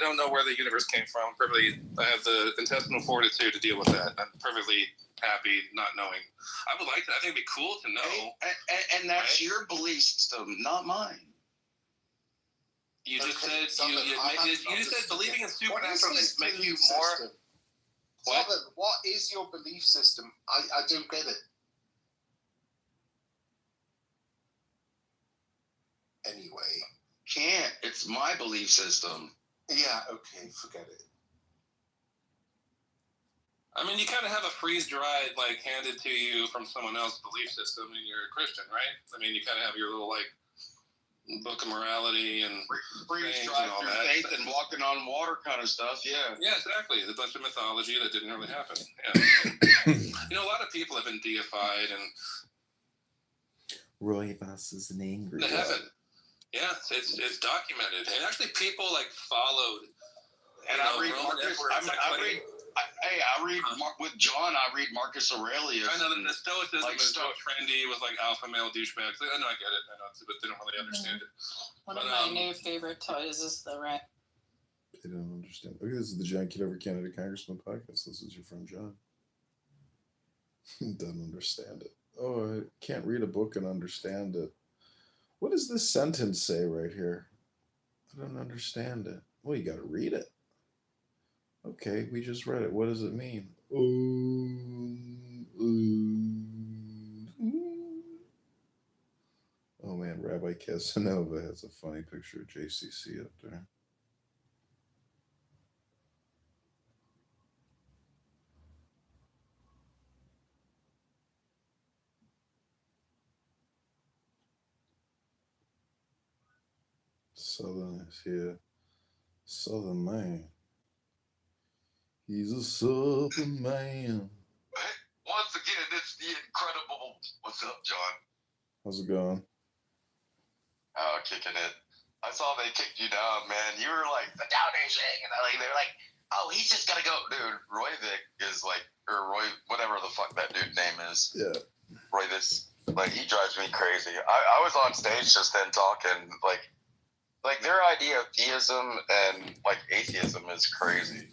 I don't know where the universe came from. I have the intestinal fortitude to deal with that. I'm perfectly happy not knowing. I would like to. I think it'd be cool to know. And that's your belief system, not mine. You just said you said believing in supernatural things make you more. What is your belief system? I don't get it. Anyway. Can't. It's my belief system. Yeah, okay, forget it. I mean, you kind of have a freeze-dried, like, handed to you from someone else's belief system, and you're a Christian, right? I mean, you kind of have your little, like, book of morality and freeze-dried through faith and walking on water kind of stuff, yeah. Yeah, exactly. A bunch of mythology that didn't really happen. Yeah. You know, a lot of people have been deified and... Roy Voss is an angry the heaven. Yeah, it's documented. And actually people, like, followed... And I read Marcus... I read with John. I read Marcus Aurelius. I know that the Stoicism is so trendy with like alpha male douchebags. I know, I get it. I know, but they don't really understand it. One of my new favorite toys is the rat. They don't understand. Okay, this is the John Kitover Congressman podcast. This is your friend John. Doesn't understand it. Oh, I can't read a book and understand it. What does this sentence say right here? I don't understand it. Well, you got to read it. Okay, we just read it. What does it mean? Oh man, Rabbi Casanova has a funny picture of JCC up there. Southern is here. Southern man. He's a Southern man. Once again, it's the incredible. What's up, John? How's it going? Oh, kicking it. I saw they kicked you down, man. You were like the down thing, and they're like, oh, he's just gonna go, dude. Royvik is like, or Roy, whatever the fuck that dude's name is. Yeah. Royvis, like he drives me crazy. I was on stage just then talking, like their idea of theism and like atheism is crazy.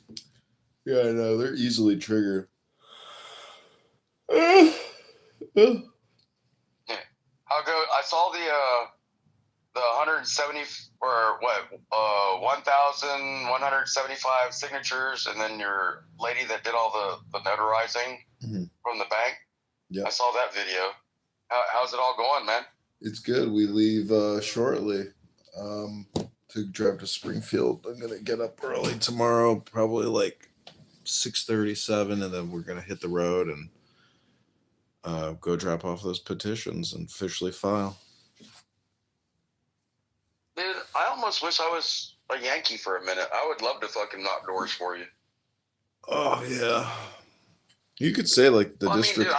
Yeah, I know. They're easily triggered. Yeah. I'll go. I saw the 170 or what 1,175 signatures, and then your lady that did all the notarizing from the bank. Yeah, I saw that video. How's it all going, man? It's good. We leave shortly to drive to Springfield. I'm gonna get up early tomorrow, probably like 6:37, and then we're gonna hit the road and go drop off those petitions and officially file. Dude, I almost wish I was a Yankee for a minute. I would love to fucking knock doors for you. Oh yeah, you could say like the district. I mean, dude,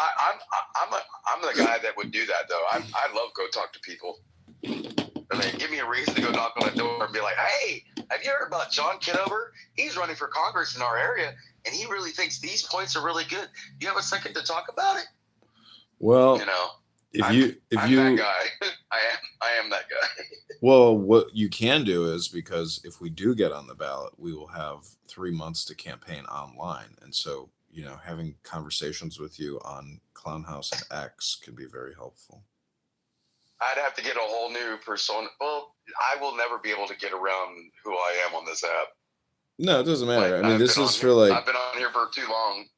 I'm the guy that would do that though. I love go talk to people. I mean, give me a reason to go knock on the door and be like, hey, have you heard about John Kitover? He's running for Congress in our area, and he really thinks these points are really good. Do you have a second to talk about it? Well, you know, I'm that guy. I am that guy. Well, what you can do is, because if we do get on the ballot, we will have 3 months to campaign online. And so, you know, having conversations with you on Clownhouse and X can be very helpful. I'd have to get a whole new persona. Well, I will never be able to get around who I am on this app. No, it doesn't matter. Like, I mean, this is for like... I've been on here for too long.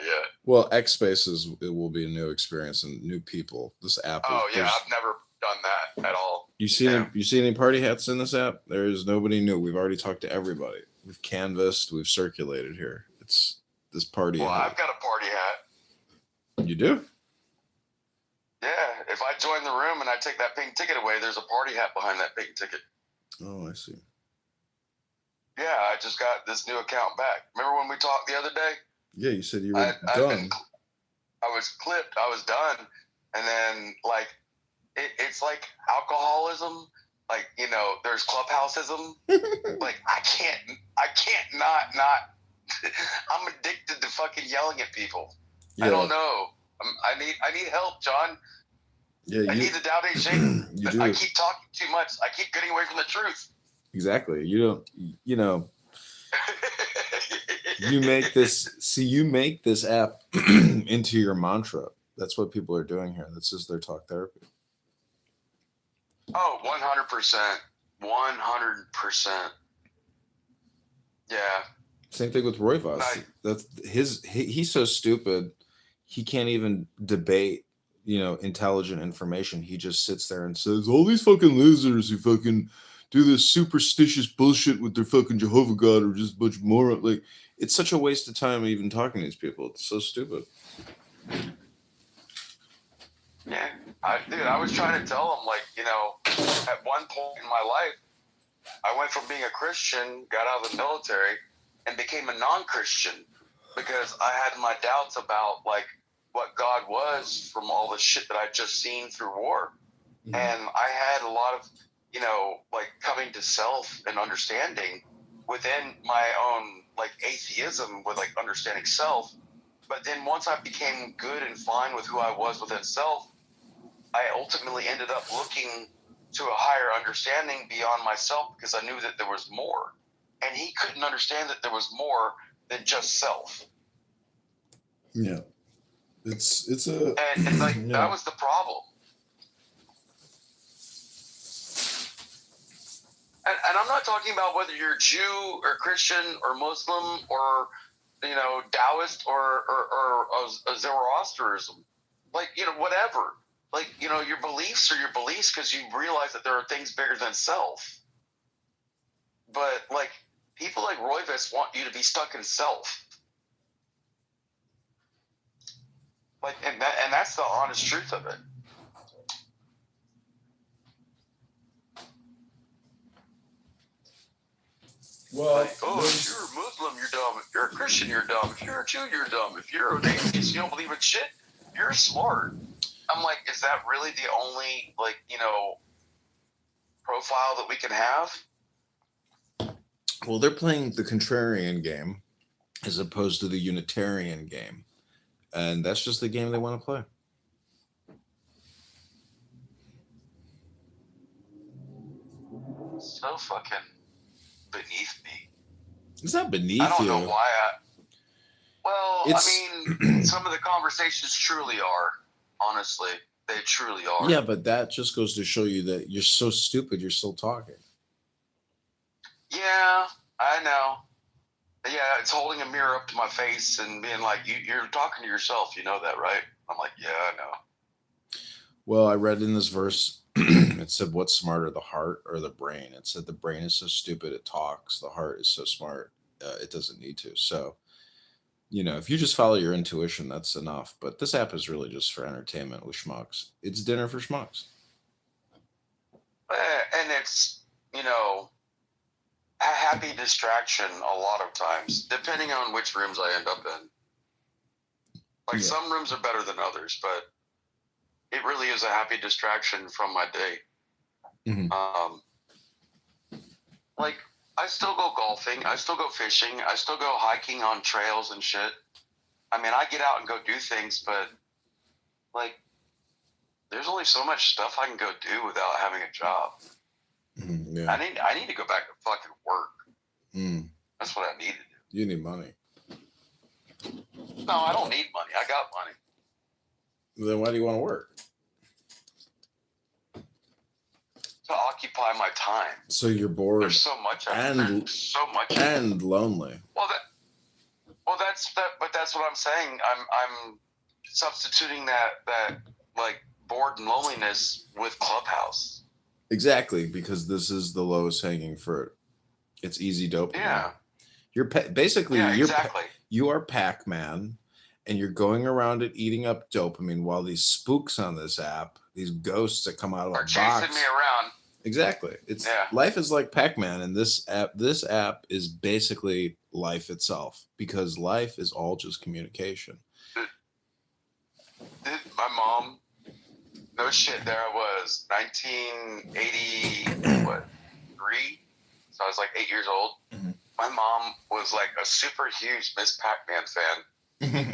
Yeah. Well, X Spaces, it will be a new experience and new people. This app. Oh, yeah. I've never done that at all. You see any party hats in this app? There is nobody new. We've already talked to everybody. We've canvassed. We've circulated here. It's this party. Well, I've got a party hat. You do? Yeah. If I join the room and I take that pink ticket away, there's a party hat behind that pink ticket. Oh, I see. Yeah, I just got this new account back. Remember when we talked the other day? Yeah, you said you were done. I was clipped. I was done. And then, like, it's like alcoholism. Like, you know, there's clubhouseism. Like, I can't not. I'm addicted to fucking yelling at people. Yeah. I don't know. I need help, John. Yeah, I need the Tao Te Ching. You do. I keep talking too much. I keep getting away from the truth. Exactly. You don't, you know, You make this app into your mantra. That's what people are doing here. This is their talk therapy. Oh, 100%. 100%. Yeah. Same thing with Roy Voss. Right. That's he's so stupid. He can't even debate, intelligent information. He just sits there and says, all these fucking losers who fucking do this superstitious bullshit with their fucking Jehovah God are just a bunch of morons. Like, it's such a waste of time even talking to these people. It's so stupid. Yeah. I was trying to tell him, like, at one point in my life, I went from being a Christian, got out of the military, and became a non-Christian because I had my doubts about, like, what God was from all the shit that I'd just seen through war. Mm-hmm. And I had a lot of, like, coming to self and understanding within my own, like, atheism with, like, understanding self. But then once I became good and fine with who I was within self, I ultimately ended up looking to a higher understanding beyond myself because I knew that there was more. And he couldn't understand that there was more than just self. Yeah. It's like, yeah. That was the problem. And I'm not talking about whether you're Jew or Christian or Muslim or, Taoist or Zoroastrianism. Like, whatever. Like, your beliefs are your beliefs because you realize that there are things bigger than self. But, like, people like Royvis want you to be stuck in self. Like, and that's the honest truth of it. Well, like, if you're a Muslim, you're dumb. If you're a Christian, you're dumb. If you're a Jew, you're dumb. If you're an atheist, you don't believe in shit, you're smart. I'm like, is that really the only, like, profile that we can have? Well, they're playing the contrarian game as opposed to the Unitarian game. And that's just the game they want to play. So fucking beneath me. It's not beneath you. I don't know why some of the conversations truly are. Honestly, they truly are. Yeah, but that just goes to show you that you're so stupid, you're still talking. Yeah, I know. Yeah, it's holding a mirror up to my face and being like, you're talking to yourself, you know that, right? I'm like, yeah, I know. Well, I read in this verse, it said, what's smarter, the heart or the brain? It said the brain is so stupid it talks. The heart is so smart it doesn't need to. So, if you just follow your intuition, that's enough. But this app is really just for entertainment with schmucks. It's dinner for schmucks. And it's, a happy distraction a lot of times, depending on which rooms I end up in. Like, some rooms are better than others, but it really is a happy distraction from my day. Mm-hmm. Like, I still go golfing. I still go fishing. I still go hiking on trails and shit. I mean, I get out and go do things, but, like, there's only so much stuff I can go do without having a job. Mm-hmm, yeah. I need to go back to fucking work. Mm. That's what I need to do. You need money. No, I don't need money. I got money. Then why do you want to work? To occupy my time. So you're bored. There's so much. There's so much. And lonely. But that's what I'm saying. I'm substituting that like bored and loneliness with Clubhouse. Exactly, because this is the lowest hanging fruit. It's easy dopamine. Yeah. You're basically exactly. You are Pac-Man, and you're going around it eating up dopamine while these spooks on this app, these ghosts that come out of a box, chasing me around. Exactly. Life is like Pac-Man, and this app is basically life itself, because life is all just communication. My mom, no shit, there I was, 1983, so I was like 8 years old. Mm-hmm. My mom was like a super huge Miss Pac-Man fan,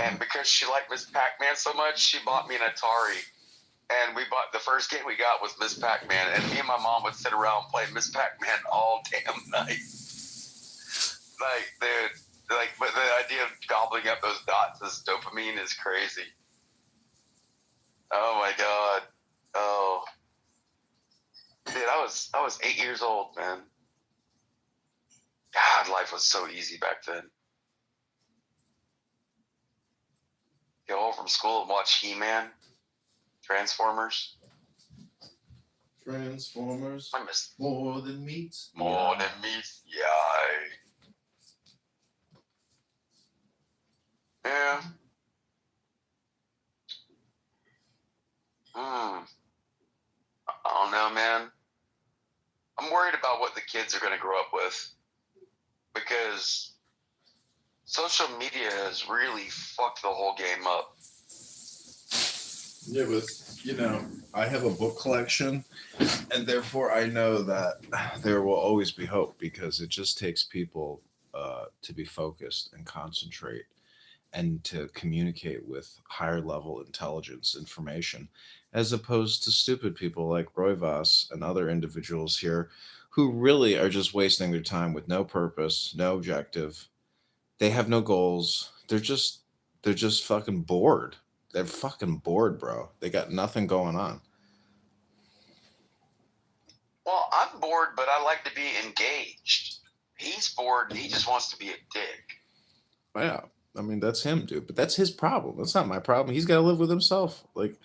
and because she liked Miss Pac-Man so much, she bought me an Atari. And the first game we got was Miss Pac-Man, and me and my mom would sit around and play Miss Pac-Man all damn night. Like, dude, like, but then I bubbling up those dots. This dopamine is crazy. Oh my god. Oh, dude, I was 8 years old, man. God, life was so easy back then. Go home from school and watch He-Man, Transformers. Transformers. I miss More than meats. more than meat. Yeah. I don't know, man. I'm worried about what the kids are going to grow up with because social media has really fucked the whole game up. Yeah, but I have a book collection, and therefore I know that there will always be hope because it just takes people to be focused and concentrate and to communicate with higher level intelligence information, as opposed to stupid people like Roivas and other individuals here who really are just wasting their time with no purpose, no objective. They have no goals. They're just fucking bored. They're fucking bored, bro. They got nothing going on. Well, I'm bored, but I like to be engaged. He's bored and he just wants to be a dick. Yeah. I mean, that's him, dude. But that's his problem. That's not my problem. He's got to live with himself. Like,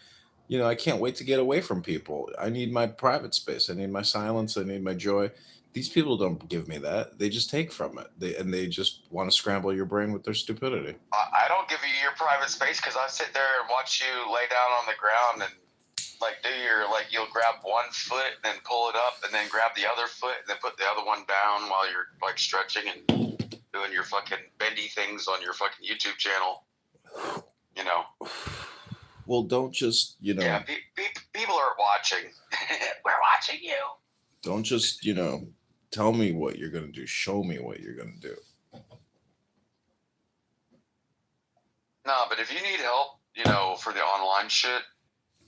I can't wait to get away from people. I need my private space. I need my silence. I need my joy. These people don't give me that. They just take from it. They just want to scramble your brain with their stupidity. I don't give you your private space because I sit there and watch you lay down on the ground and you'll grab one foot and then pull it up and then grab the other foot and then put the other one down while you're like stretching and doing your fucking bendy things on your fucking YouTube channel. Well, don't just, Yeah, people are watching. We're watching you. Don't just, tell me what you're going to do. Show me what you're going to do. No, but if you need help, for the online shit,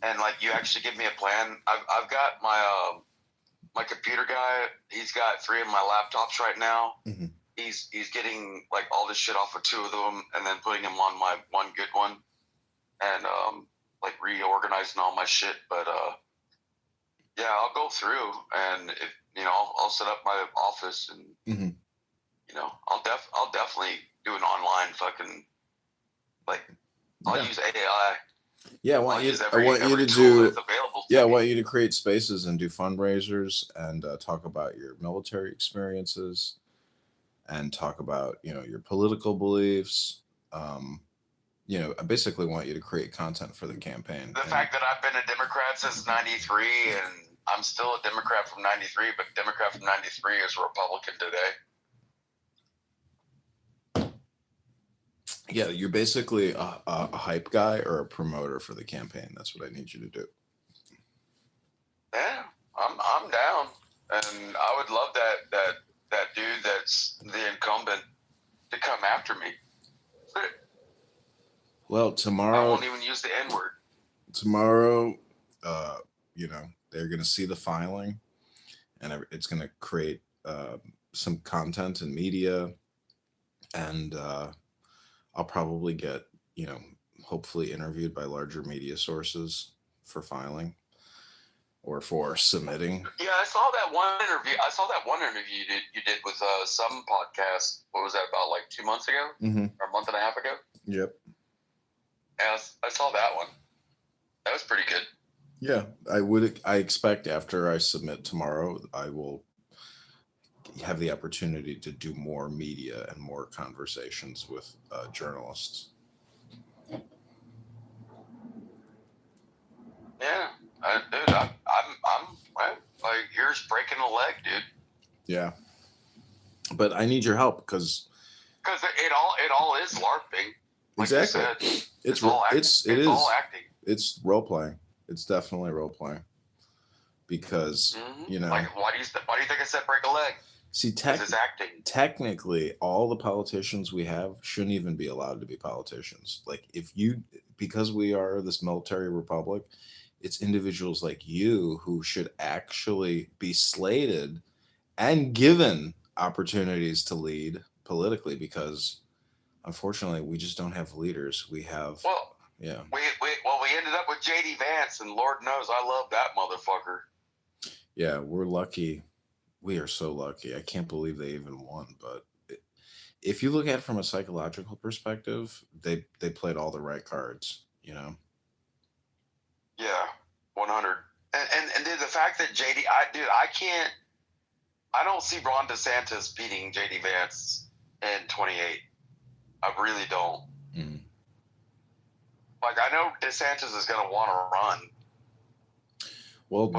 and like you actually give me a plan, I've got my computer guy. He's got 3 of my laptops right now. Mm-hmm. He's getting like all this shit off of 2 of them, and then putting them on my one good one, and like reorganizing all my shit. But yeah, I'll go through, and if I'll set up my office, and Mm-hmm. I'll definitely do an online fucking I'll use AI. Yeah, I want you to do. I want you to create spaces and do fundraisers and talk about your military experiences and talk about your political beliefs. I basically want you to create content for the campaign. The fact that I've been a Democrat since '93 and I'm still a Democrat from '93, but Democrat from '93 is a Republican today. Yeah, you're basically a hype guy or a promoter for the campaign. That's what I need you to do. Yeah, I'm down, and I would love that dude that's the incumbent to come after me. Well, tomorrow I won't even use the N-word. Tomorrow, they're going to see the filing, and it's going to create some content and media, and I'll probably get, hopefully interviewed by larger media sources for filing or for submitting. Yeah, I saw that one interview you did with some podcast. What was that, about like 2 months ago? Mm-hmm. Or a month and a half ago? Yep. Yeah, I saw that one. That was pretty good. Yeah, I expect after I submit tomorrow, I will have the opportunity to do more media and more conversations with journalists. Yeah, dude, I'm like, yours breaking a leg, dude. Yeah, but I need your help because it all is LARPing. Like exactly. You said. It's all acting. It's role playing. It's definitely role playing because Like, why do you think I said break a leg? See, it's acting. Technically, all the politicians we have shouldn't even be allowed to be politicians. Like, because we are this military republic, it's individuals like you who should actually be slated and given opportunities to lead politically because unfortunately, we just don't have leaders. We have, Well, yeah, we ended up with JD Vance, and Lord knows I love that motherfucker. yeah, we're lucky. We are so lucky. I can't believe they even won. But if you look at it from a psychological perspective, they played all the right cards. You know. Yeah, 100. And dude, the fact that I don't see Ron DeSantis beating JD Vance in 28. I really don't. Mm. Like, I know DeSantis is going to want to run. Well,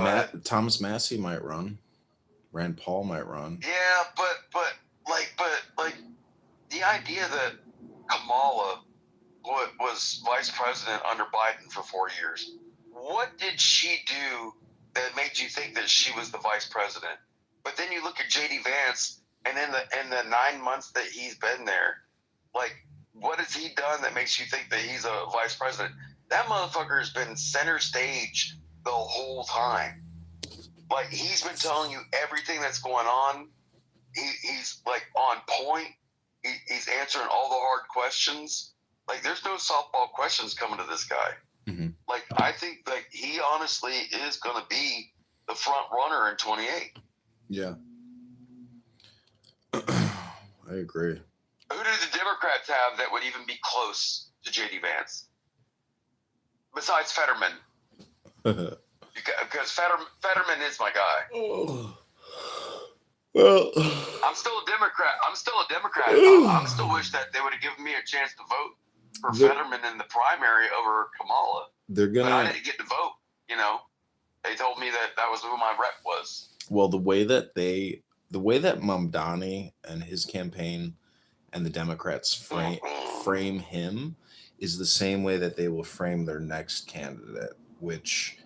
Thomas Massey might run. Rand Paul might run. Yeah, but the idea that Kamala was vice president under Biden for 4 years, what did she do that made you think that she was the vice president? But then you look at JD Vance, and in the 9 months that he's been there, like, what has he done that makes you think that he's a vice president? That motherfucker has been center stage the whole time. Like, he's been telling you everything that's going on. He's like on point. He's answering all the hard questions. Like, there's no softball questions coming to this guy. Mm-hmm. Like, I think like he honestly is going to be the front runner in 28. Yeah. I agree. Who do the Democrats have that would even be close to JD Vance? Besides Fetterman. Because Fetterman is my guy. Oh. Well, I'm still a Democrat. I still wish that they would have given me a chance to vote for Fetterman in the primary over Kamala. But I didn't get to vote. You know, they told me that was who my rep was. Well, the way that Mamdani and his campaign and the Democrats frame him is the same way that they will frame their next candidate, which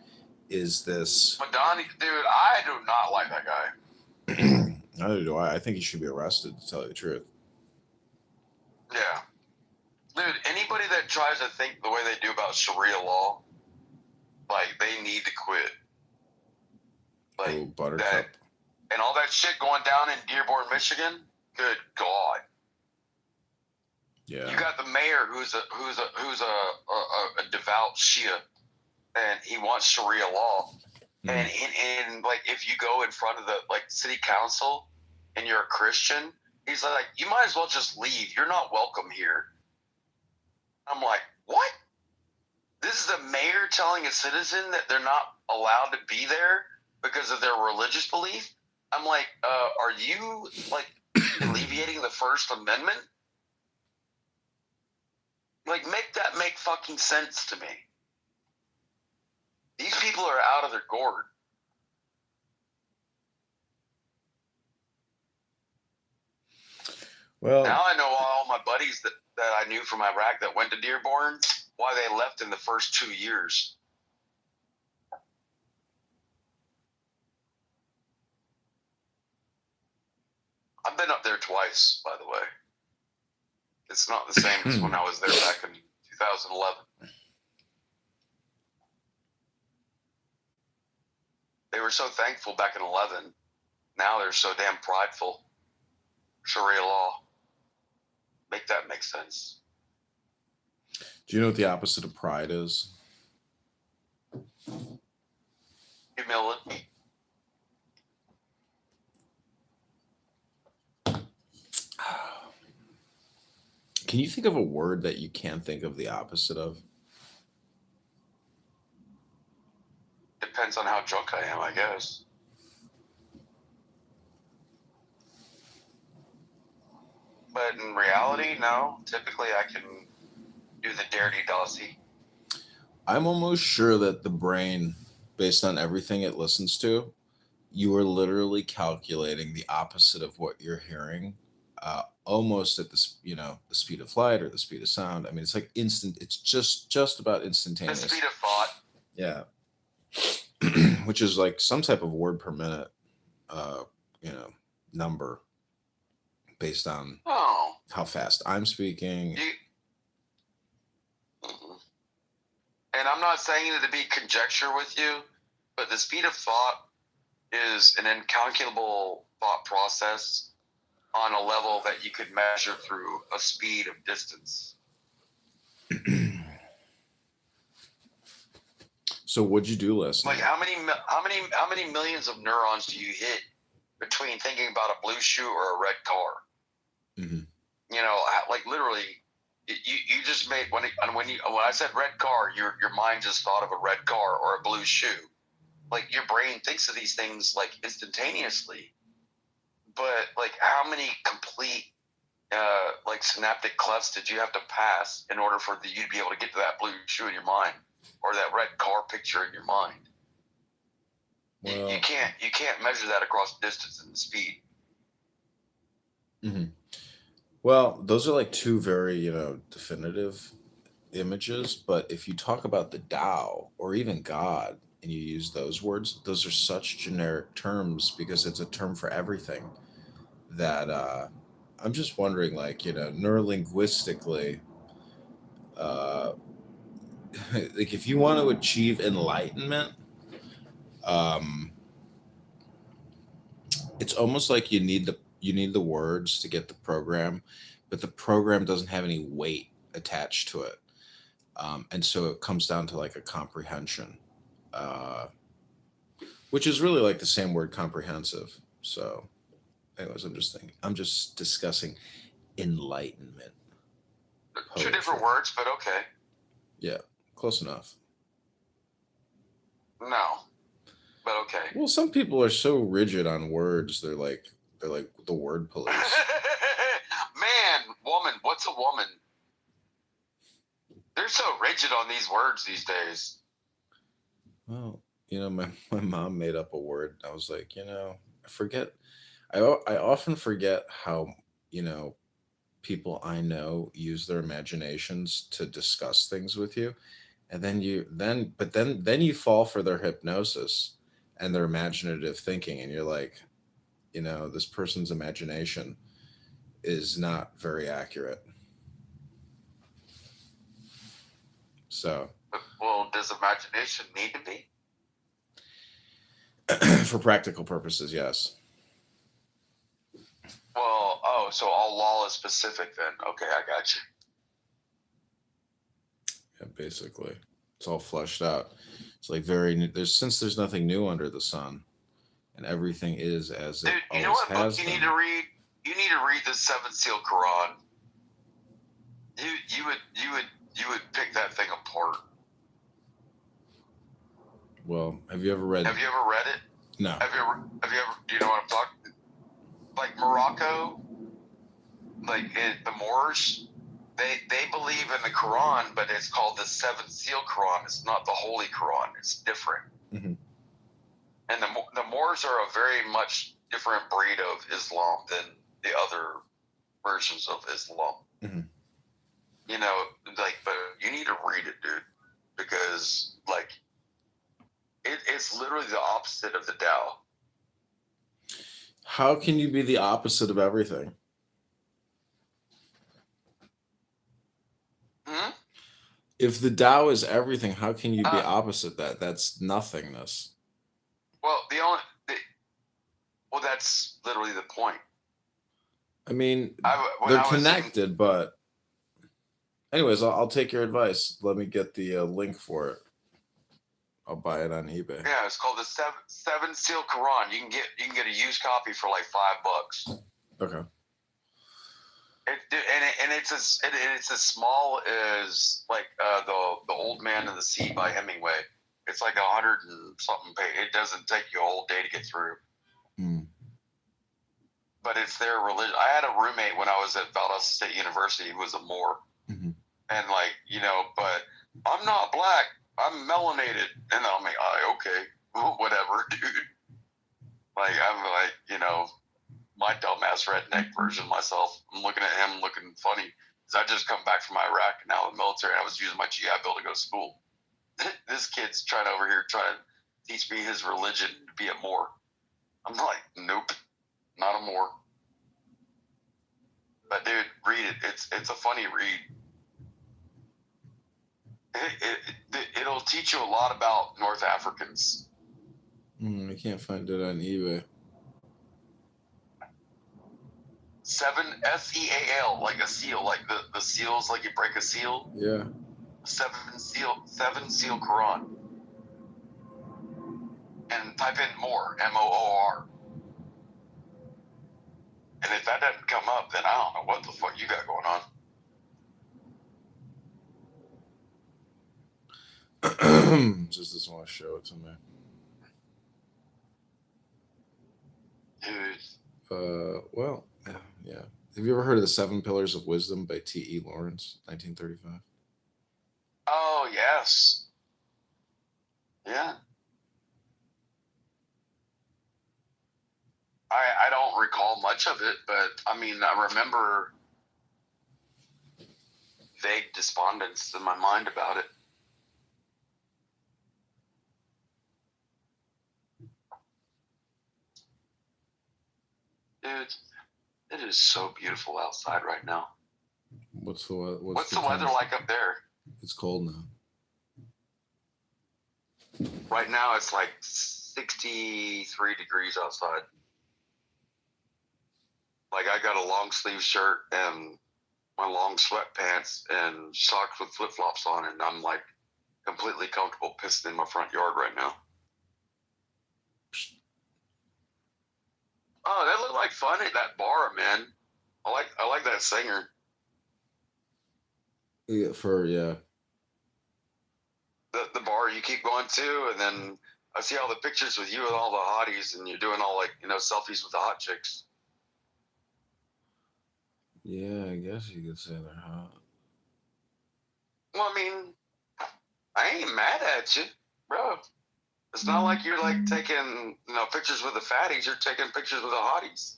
is this. Mamdani, dude, I do not like that guy. Neither do I. I think he should be arrested, to tell you the truth. Yeah. Dude, anybody that tries to think the way they do about Sharia law, like, they need to quit. Like, Buttercup. And all that shit going down in Dearborn, Michigan, good God. Yeah. You got the mayor who's a devout Shia, and he wants Sharia law. And like, if you go in front of the city council and you're a Christian, he's like, you might as well just leave. You're not welcome here. I'm like, what? This is a mayor telling a citizen that they're not allowed to be there because of their religious belief? I'm like, are you alleviating the First Amendment? Like, make that make fucking sense to me. These people are out of their gourd. Well, now I know all my buddies that I knew from Iraq that went to Dearborn, why they left in the first 2 years. I've been up there twice, by the way. It's not the same as when I was there back in 2011. They were so thankful back in 11. Now they're so damn prideful. Sharia law. Make that make sense. Do you know what the opposite of pride is? Humility. Can you think of a word that you can't think of the opposite of? Depends on how drunk I am, I guess. But in reality, no. Typically, I can do the dirty dossy. I'm almost sure that the brain, based on everything it listens to, you are literally calculating the opposite of what you're hearing, almost at the speed of light or the speed of sound. I mean, it's like instant. It's just about instantaneous. The speed of thought. Yeah. Which is like some type of word per minute, number based on how fast I'm speaking. And I'm not saying it to be conjecture with you, but the speed of thought is an incalculable thought process on a level that you could measure through a speed of distance. So what'd you do last Like night? how many millions of neurons do you hit between thinking about a blue shoe or a red car? Mm-hmm. You know, like literally, you just made when I said red car, your mind just thought of a red car or a blue shoe. Like your brain thinks of these things like instantaneously, but like how many complete like synaptic clefts did you have to pass in order for you to be able to get to that blue shoe in your mind or that red car picture in your mind? Well, you can't measure that across distance and speed. mm-hmm. Well, those are like two very, definitive images. But if you talk about the Tao or even God and you use those words, those are such generic terms because it's a term for everything that I'm just wondering, like, neurolinguistically, uh, like if you want to achieve enlightenment, um, it's almost like you need the words to get the program, but the program doesn't have any weight attached to it, and so it comes down to like a comprehension, uh, which is really like the same word comprehensive. So, anyways, I'm just discussing enlightenment Two different poetry. words, but okay. Yeah, close enough. No, but okay. Well, some people are so rigid on words. They're like the word police. Man, woman, what's a woman? They're so rigid on these words these days. Well, my mom made up a word. I was like, I forget. I often forget how, you know, people I know use their imaginations to discuss things with you. And then you fall for their hypnosis and their imaginative thinking. And you're like, this person's imagination is not very accurate. So, Well, does imagination need to be? for practical purposes, yes. Well, oh, so all law is specific then. Okay, I got you. Yeah, basically, it's all fleshed out. It's like very new. There's nothing new under the sun, and everything is as it Dude, you know always what book has you been. need to read? You need to read the Seventh Seal Quran. You would pick that thing apart. Well, have you ever read? Have you ever read it? No. Have you ever? Do you know what I'm talking? Like Morocco, like the Moors, they believe in the Quran, but it's called the Seventh Seal Quran. It's not the Holy Quran. It's different. Hmm. And the Moors are a very much different breed of Islam than the other versions of Islam. Hmm. You know, like, but you need to read it, dude, because like it's literally the opposite of the Tao. How can you be the opposite of everything? Hmm? If the Tao is everything, how can you be opposite that? That's nothingness. Well, well, that's literally the point. I mean, When they're I was in, connected, but anyways, I'll take your advice. Let me get the link for it. I'll buy it on eBay. yeah, it's called the Seven Seal Quran. You can get a used copy for like $5. Okay. It's as small as like the Old Man and the Sea by Hemingway. It's like 100 and something page. It doesn't take you a whole day to get through. Mm. But it's their religion. I had a roommate when I was at Valdosta State University who was a Moor, Mm-hmm. and like but I'm not black. I'm melanated, and I'm like, okay, whatever, dude. Like I'm like my dumbass redneck version of myself. I'm looking at him looking funny because I just come back from Iraq and now in the military. And I was using my GI Bill to go to school. This kid's trying to teach me his religion to be a Moor. I'm like, nope, not a Moor. But dude, read it. It's a funny read. It'll teach you a lot about North Africans. I can't find it on eBay. 7 SEAL, like a seal, like the seals, like you break a seal. Yeah. 7 seal Quran. And type in more, MOOR. And if that doesn't come up, then I don't know what the fuck you got going on. Just doesn't want to show it to me. Dude. Well, yeah. Have you ever heard of the 7 Pillars of Wisdom by T.E. Lawrence, 1935? Oh, yes. Yeah. I don't recall much of it, but I mean, I remember vague despondence in my mind about it. Dude, it is so beautiful outside right now. What's the weather like up there? It's cold now. Right now, it's like 63 degrees outside. Like, I got a long sleeve shirt and my long sweatpants and socks with flip flops on, and I'm like completely comfortable pissing in my front yard right now. Oh, that looked like fun at that bar, man. I like that singer. Yeah, The bar you keep going to, and then I see all the pictures with you and all the hotties, and you're doing all like, selfies with the hot chicks. Yeah, I guess you could say they're hot. Well, I mean, I ain't mad at you, bro. It's not like you're like taking, pictures with the fatties. You're taking pictures with the hotties.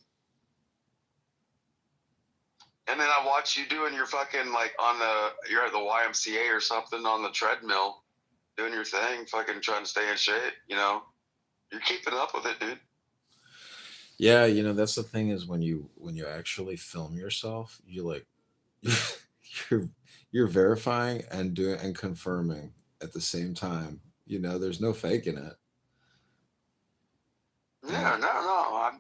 And then I watch you doing your fucking like you're at the YMCA or something on the treadmill, doing your thing, fucking trying to stay in shape. You're keeping up with it, dude. Yeah, that's the thing is when you actually film yourself, you like you're verifying and doing and confirming at the same time. There's no faking it. Yeah, no.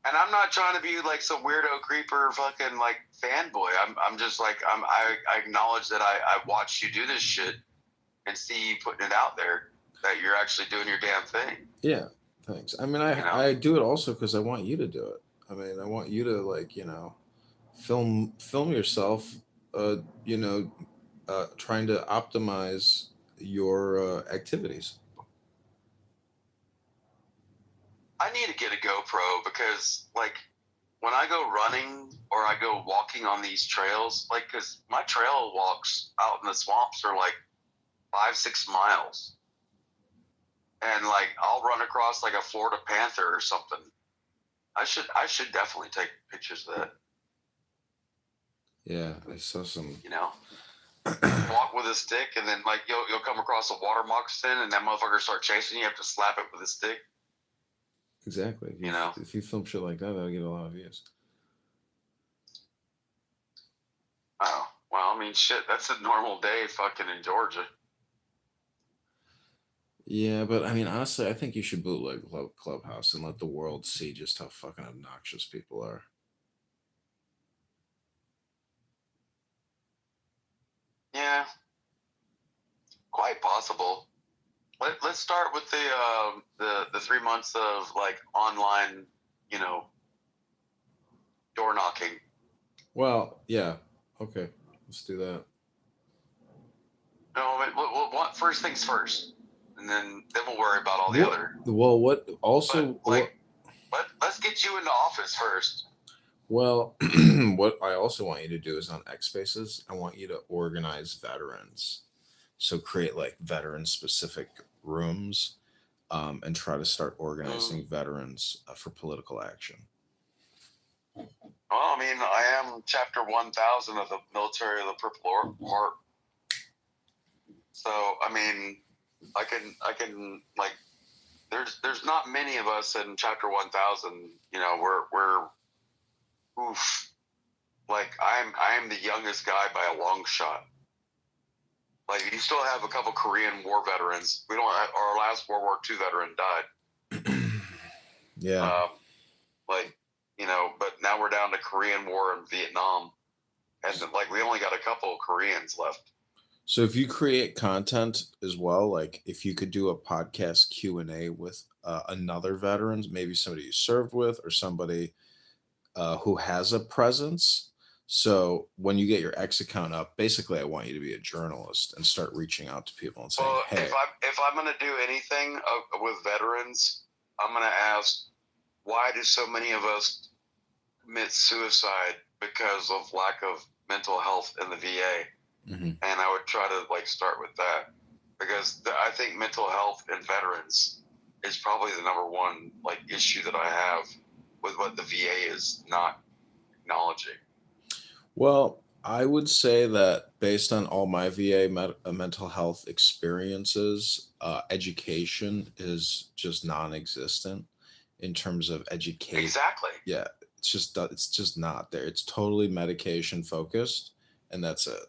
And I'm not trying to be like some weirdo creeper fucking like fanboy. I'm just like I acknowledge that I watched you do this shit and see you putting it out there, that you're actually doing your damn thing. Yeah, thanks. I mean, I do it also because I want you to do it. I mean, I want you to like film yourself. Trying to optimize your activities. I need to get a GoPro because, like, when I go running or I go walking on these trails, like, because my trail walks out in the swamps are like 5-6 miles. And, like, I'll run across, like, a Florida panther or something. I should definitely take pictures of that. Yeah, I saw some. Walk with a stick, and then, like, you'll come across a water moccasin, and that motherfucker start chasing you. You have to slap it with a stick. Exactly. If you film shit like that, that'll get a lot of views. Oh, well, I mean, shit, that's a normal day fucking in Georgia. Yeah, but I mean, honestly, I think you should bootleg Clubhouse and let the world see just how fucking obnoxious people are. Yeah, quite possible. Let's start with the 3 months of like online, door knocking. Well, yeah, okay, let's do that. No, we'll first things first, and then we'll worry about all the other. Well, what also? Let's get you into office first. Well, what I also want you to do is on X Spaces, I want you to organize veterans. So create like veteran specific rooms, and try to start organizing veterans for political action. Well, I mean, I am chapter 1000 of the military of the Purple Heart. So, I mean, I can like, there's not many of us in chapter 1000. We're oof. Like, I'm the youngest guy by a long shot. Like, you still have a couple Korean War veterans. We don't have, our last World War II veteran died. Yeah. Like, but now we're down to Korean War and Vietnam, and like we only got a couple of Koreans left. So if you create content as well, like if you could do a podcast Q&A with another veteran, maybe somebody you served with or somebody who has a presence. So when you get your X account up, basically I want you to be a journalist and start reaching out to people and saying, Well, hey, if I'm gonna do anything with veterans, I'm gonna ask, why do so many of us commit suicide because of lack of mental health in the VA? mhm. And I would try to like start with that, because I think mental health in veterans is probably the number one like issue that I have with what the VA is not acknowledging. Well, I would say that based on all my VA mental health experiences, education is just non-existent in terms of education. Exactly. Yeah, it's just not there. It's totally medication focused, and that's it.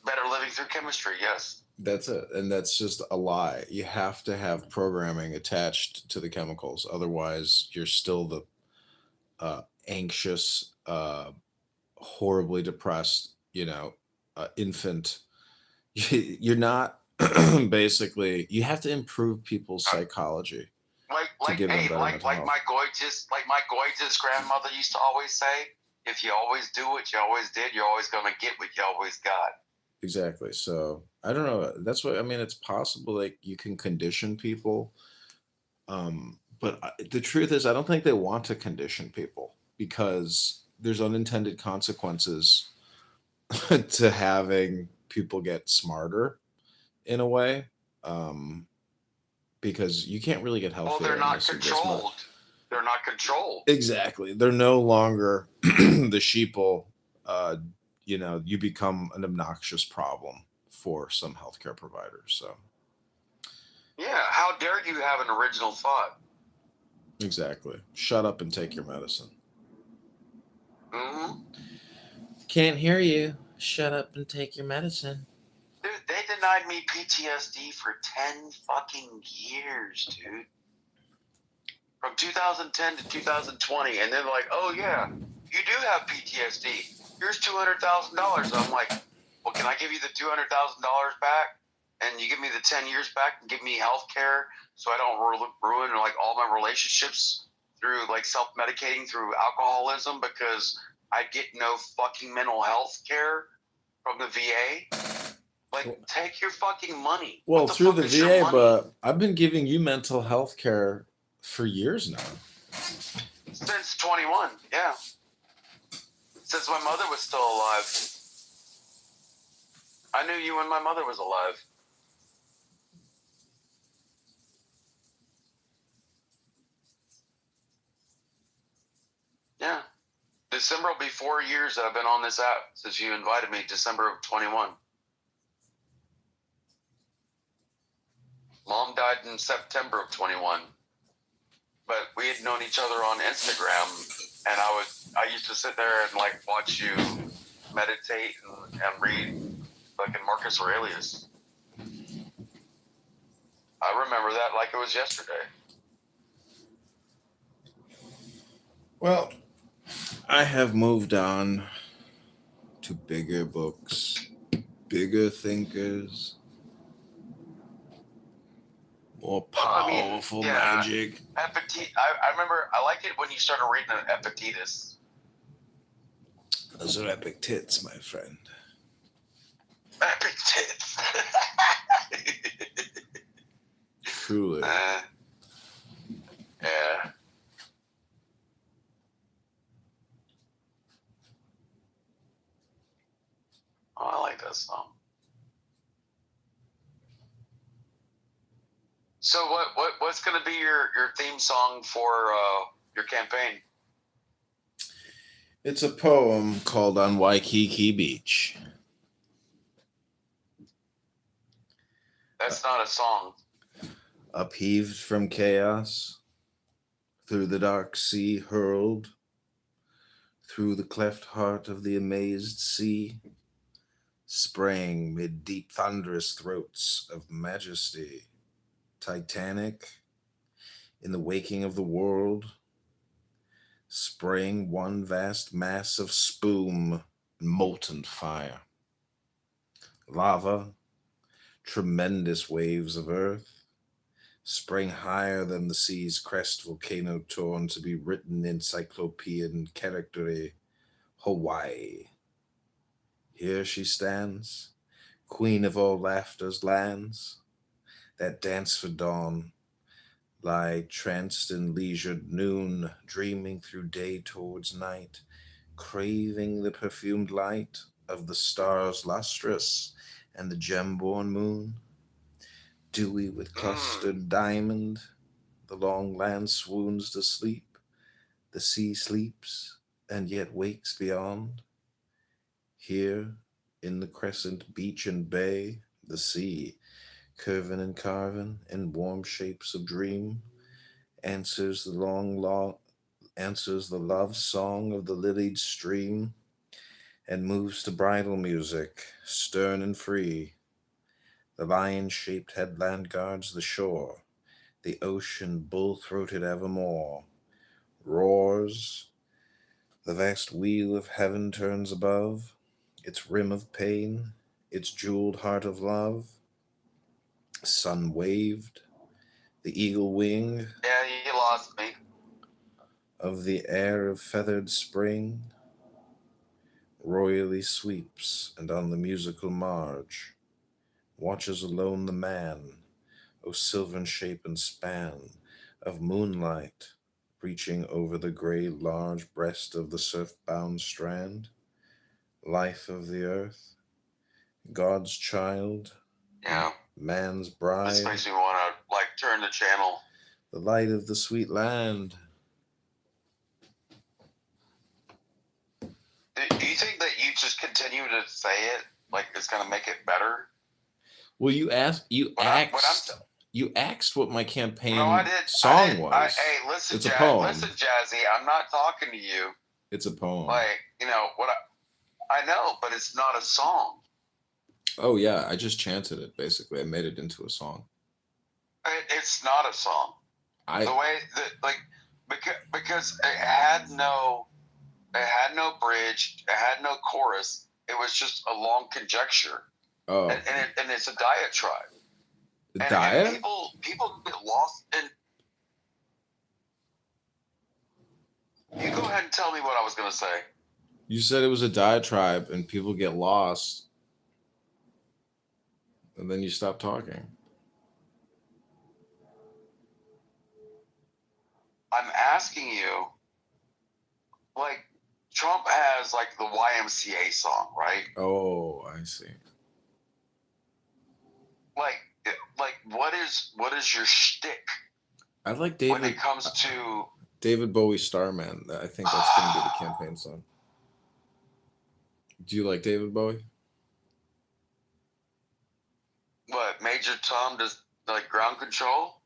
Better living through chemistry, yes. That's it, and that's just a lie. You have to have programming attached to the chemicals, otherwise, you're still the anxious, horribly depressed, infant. You're not basically. You have to improve people's psychology to give them better mental health. Like my gorgeous grandmother used to always say, if you always do what you always did, you're always gonna get what you always got. Exactly. So I don't know. That's what I mean. It's possible like you can condition people, but the truth is, I don't think they want to condition people because there's unintended consequences to having people get smarter in a way, because you can't really get Well, healthier they're not unless you get smart. controlled. They're not controlled. Exactly. They're no longer the sheeple. You become an obnoxious problem for some healthcare providers. So Yeah, how dare you have an original thought? exactly. Shut up and take your medicine. Mm-hmm. Can't hear you. Shut up and take your medicine. Dude, they denied me PTSD for 10 fucking years, dude. From 2010 to 2020, and then like, oh yeah, you do have PTSD. Here's $200,000. I'm like, well, can I give you the $200,000 back, and you give me the 10 years back, and give me health care so I don't ruin like all my relationships through like self-medicating through alcoholism because I get no fucking mental health care from the VA. Like, take your fucking money. Well, What through fuck the is your VA, money? but I've been giving you mental health care for years now. Since 21, yeah. Since my mother was still alive. I knew you when my mother was alive. Yeah. December will be 4 years that I've been on this app since you invited me, December of 21. Mom died in September of 21. But we had known each other on Instagram, and I used to sit there and like watch you meditate and read fucking Marcus Aurelius. I remember that like it was yesterday. Well, I have moved on to bigger books, bigger thinkers, more powerful magic. I remember I liked it when you started reading Epictetus. Those are epic tits, my friend. Epic tits. Truly. Yeah. Oh, I like that song. So what's going to be your theme song for your campaign? It's a poem called On Waikiki Beach. That's not a song. Upheaved from chaos, through the dark sea hurled, through the cleft heart of the amazed sea, sprang mid deep thunderous throats of majesty, titanic, in the waking of the world, spraying one vast mass of spume and molten fire. Lava, tremendous waves of earth, sprang higher than the sea's crest, volcano torn to be written in cyclopean character, Hawaii. Here she stands, queen of all laughter's lands, that dance for dawn, lie tranced in leisured noon, dreaming through day towards night, craving the perfumed light of the stars lustrous and the gem-born moon. Dewy with clustered diamond, the long land swoons to sleep, the sea sleeps and yet wakes beyond. Here, in the crescent beach and bay, the sea, curving and carving in warm shapes of dream, answers the answers the love song of the lilied stream, and moves to bridal music, stern and free. The lion-shaped headland guards the shore, the ocean bull-throated evermore, roars, the vast wheel of heaven turns above, its rim of pain, its jeweled heart of love. Sun waved, the eagle wing Yeah, you lost me. of the air of feathered spring royally sweeps, and on the musical marge watches alone the man, O sylvan shape and span of moonlight, reaching over the grey large breast of the surf-bound strand, life of the earth, God's child, Yeah. man's This bride, makes me want to like turn the channel. the light of the sweet land. Do you think that you just continue to say it like it's gonna make it better? Well, you asked. What You asked what my campaign No, I did. song was. Hey, listen, It's a poem. Listen, Jazzy. I'm not talking to you. It's a poem. Like, you know what? I know, but it's not a song. Oh yeah, I just chanted it. Basically, I made it into a song. It's not a song. The way that because it had no bridge, it had no chorus. It was just a long conjecture. Oh. And it's a diatribe. And people get lost in. You go ahead and tell me what I was going to say. You said it was a diatribe and people get lost. And then you stop talking. I'm asking you, like, Trump has, like, the YMCA song, right? Oh, I see. Like, what is your shtick? I like David. When it comes to David Bowie, Starman. I think that's going to be the campaign song. Do you like David Bowie? What, Major Tom does, like, Ground Control?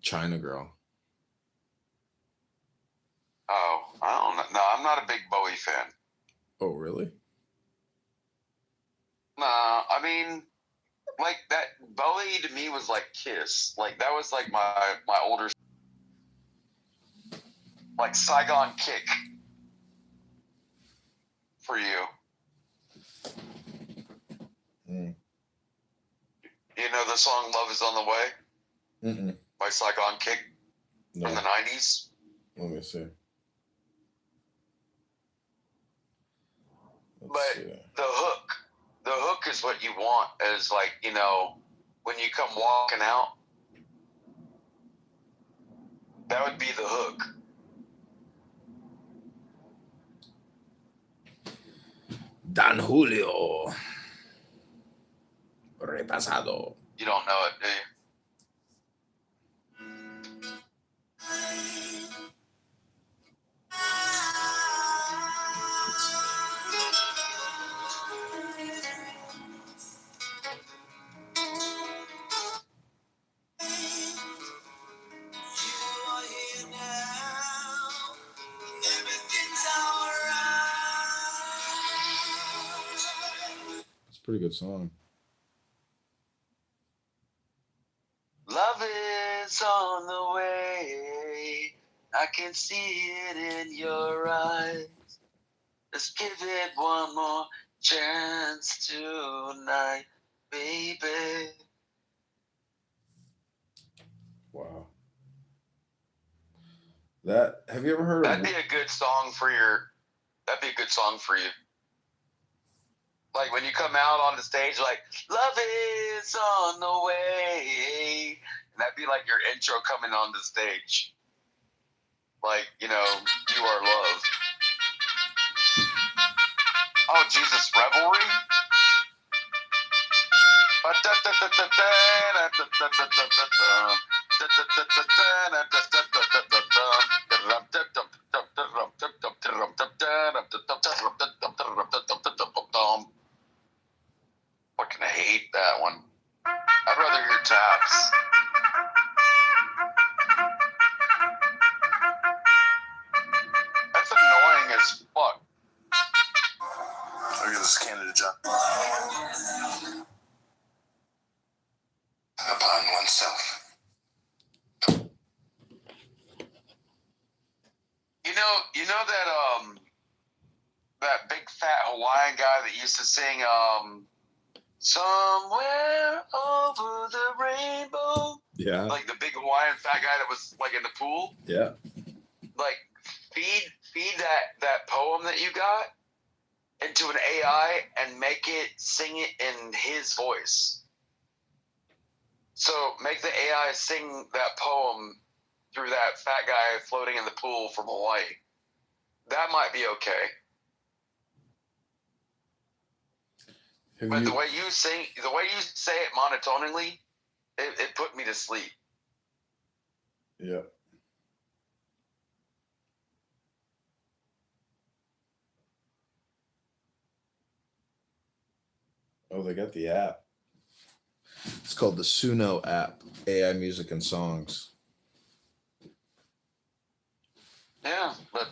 China Girl. Oh, I don't know. No, I'm not a big Bowie fan. Oh, really? Nah, I mean, like, that Bowie to me was like Kiss. Like, that was like my older, like, Saigon Kick for you. Mm. You know the song "Love Is on the Way" Mm-mm. by Saigon Kick from the 90s? Let me see. The hook is what you want, is like, you know, when you come walking out, that would be the hook. Don Julio Repasado. You don't know it, do you? It's a pretty good song. Love is on the way. I can see it in your eyes. Let's give it one more chance tonight, baby. Wow. That have you ever heard That'd of? be a good song for your. That'd be a good song for you. Like when you come out on the stage, like "Love is on the way," and that'd be like your intro coming on the stage. Like you know, you are love. Oh Jesus, Revelry. Fucking hate that one. I'd rather hear taps. That's annoying as fuck. Look at this Canada John. Upon oneself. You know that big fat Hawaiian guy that used to sing "Somewhere Over the Rainbow." Yeah. Like the big Hawaiian fat guy that was like in the pool. Yeah. Like feed that poem that you got into an AI and make it sing it in his voice. So make the AI sing that poem through that fat guy floating in the pool from Hawaii. That might be okay. But the way you say it monotonally, it put me to sleep. Yeah. Oh, they got the app. It's called the Suno app, AI music and songs. Yeah, but